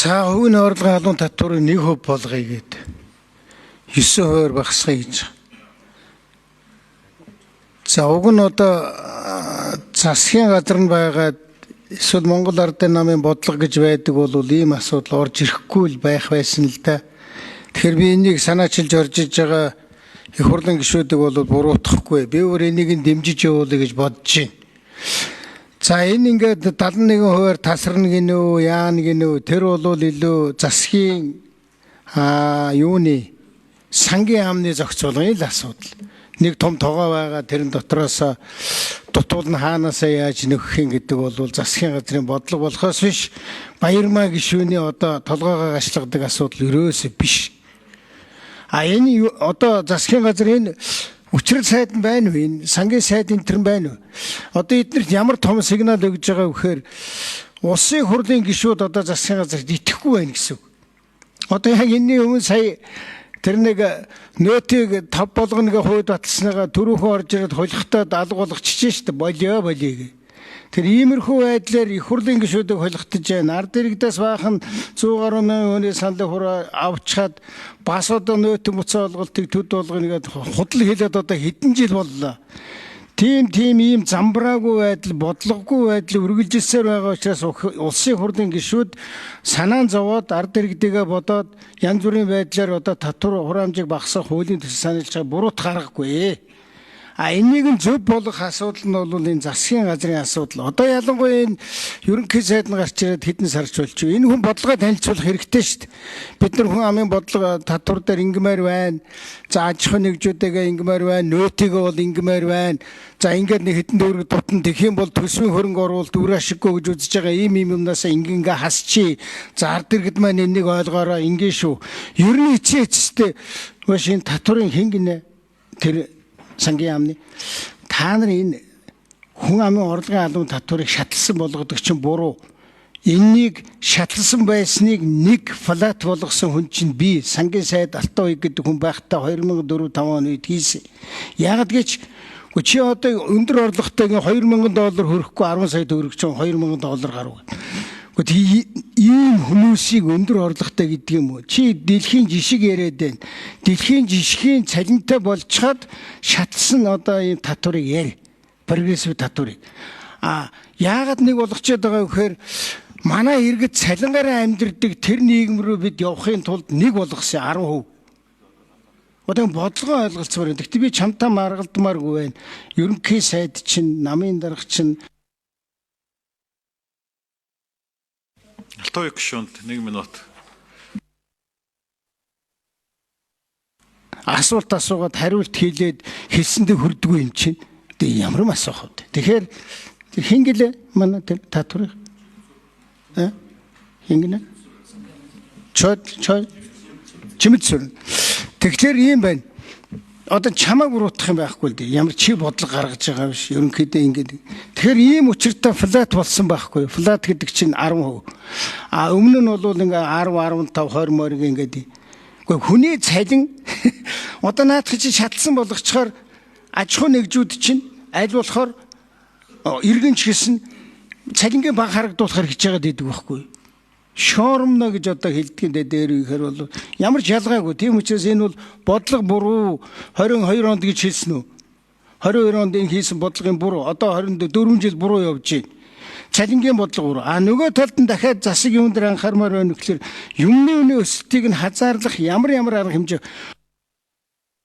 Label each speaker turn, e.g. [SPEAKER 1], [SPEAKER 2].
[SPEAKER 1] За хувийн орлогын халуун татварыг 1% болгоё гээд 9% багасгая гэж. За уг нь одоо засгийн газар нь байгаад эсвэл Монгол Ардын намын бодлого гэж байдаг бол ийм асуудал орж ирэхгүй л байх байсан л да. Тэгэхээр би энийг санаачилж орж иж байгаа их хурлын гишүүдийг бол буруутгахгүй. Би өөр энийг дэмжиж явуулъя гэж бодож байна. За энэ ингээд 71% тасарна гинөө, яана гинөө, тэр бол илүү засгийн юуны сангийн амны зохицуулгын л асуудал. Нэг том тогоо байгаа тэрэн дотроос дутуул нь хаанаасаа яаж нөхөх юм гэдэг бол засгийн газрын бодлого болохоос биш, Баярмаа гишүүний одоо толгоогоо гашлагдаг асуудал ерөөсөө биш. Энэ одоо засгийн газар энэ учрал сайд нь байна уу? Энэ сангийн сайд энэ төр байна уу? Одоо эднэрт ямар том сигнал өгж байгаа вэ гэхээр улсын хурлын гишүүд одоо засгийн газарт итгэхгүй байна гэсэн үг. Одоо яг энэний өмнө сая тэр нэг нөтийг 5 болгоногийн хувьд баталсныгаа түрүүхэн орж ирээд холихтаад алга болгочихжээ шүү дээ. Болио гэ. Тэр иймэрхүү байдлаар их хурлын гишүүдийг холихтаж байна. Ард иргэдээс баахан 100 гаруй мянган хүний саналыг хураа авчхаад бас одоо нөтийн буцаа олголтыг төд болгоно гэдэг худал хэлээд одоо хэдэн жил боллоо. Тийм ийм замбраагүй байдал, бодлогогүй байдал үргэлжилсээр байгаа учраас улсын хурлын гишүүд санаан зовоод ард иргэдийгээ бодоод янз бүрийн байдлаар одоо татвар хураамжийг багасгах хуулийн төсөл сануулж байгаа буруут гаргагүй. Энийг нь зөв болгох асуудал нь бол энэ засгийн газрын асуудал. Одоо ялангуяа энэ ерөнхий сайд нь гарч ирээд хэдэн сарч болж байна. Энэ хүн бодлогоо танилцуулах хэрэгтэй шүү дээ. Бид нар хүн амын бодлого татвар дээр ингмээр байна. За аж ахуйн нэгжүүдэгээ ингмээр байна. Нөөтийгөө бол ингмээр байна. За ингээд нэг хэдэн төгрөг дутан тэгэх юм бол төсвийн хөрөнгө оруулалт үр ашиггүй гэж үзэж байгаа ийм юмнаас ингээ хасчи. За ард иргэд маань энийг ойлгоорой ингээ шүү. Ер нь эцээчтэй маш энэ татварын хэн гинэ тэр сангийн амны та нар энэ хүн амын орлогын албан татварыг шатлсан болгодог чинь буруу. Энийг шатлсан байсныг нэг флат болгосон хүн чинь би сангийн сайд Алтан ууг гэдэг хүн байхдаа 2004-5 оны үед хийсэн. Яагад гэж чи одоо өндөр орлоготой $2,000 хөрөхгүй 10 сая төгрөг чинь $2,000 гарав. Ийм хүмүүсийг өндөр орлоготой гэдэг юм уу? Чи дэлхийн жишг яриад байна. Дэлхийн жишгийн цалинтай болчиход шатсан одоо ийм татварыг яри. Прогрессив татварыг. Яагаад нэг болгочод байгаа вэ гэхээр манай иргэд цалингаараа амьдардаг тэр нийгэм рүү бид явахын тулд нэг болгосон 10%. Одоо бодлогоо ойлголцмоор байна. Гэхдээ би чамтаа маргалдмааргүй байна. Ерөнхий сайд чинь, намын дарга чинь
[SPEAKER 2] Алтан ууг гишүүнд 1 минут.
[SPEAKER 1] Асуулт асуугаад хариулт хийлээд хэлсэндээ хүрдэггүй юм чинь. Тэгээ ямар юм асуух вэ? Тэгэхээр хин гэлээ манай тэр татварыг. Хин гэнэ? Чимэд сүрнэ. Тэгэхээр ийм байна. Одоо чамааг буруутгах юм байхгүй л дээ. Ямар чи бодлого гаргаж байгаа биш. Ерөнхийдөө ингэдэг. Тэгэхээр ийм учиртай флат болсон байхгүй. Флат гэдэг чинь 10%. Өмнө нь бол ингээ 10, 15, 20 мориг ингээд. Гэхдээ хүний цалин одоо наадах чи шатлсан болгочхоор аж ахуй нэгжүүд чинь аль болохоор иргэн ч гэсэн цалингийн баг харагдуулахар хийж байгаа гэдэг байхгүй. Шоромно гэж одоо хэлдэг дээр ихээр бол ямар ч ялгаагүй. Тийм учраас энэ бол бодлого буруу. 22 онд гэж хэлсэн үү? 22 онд энэ хийсэн бодлогын буруу. Одоо 24 жил буруу явж байна. Цалингийн бодлого буруу. Нөгөө талд нь дахиад засаг юм дээр анхаармаар байна гэхээр юмны өсөлтийг нь хазаарлах ямар арга хэмжээ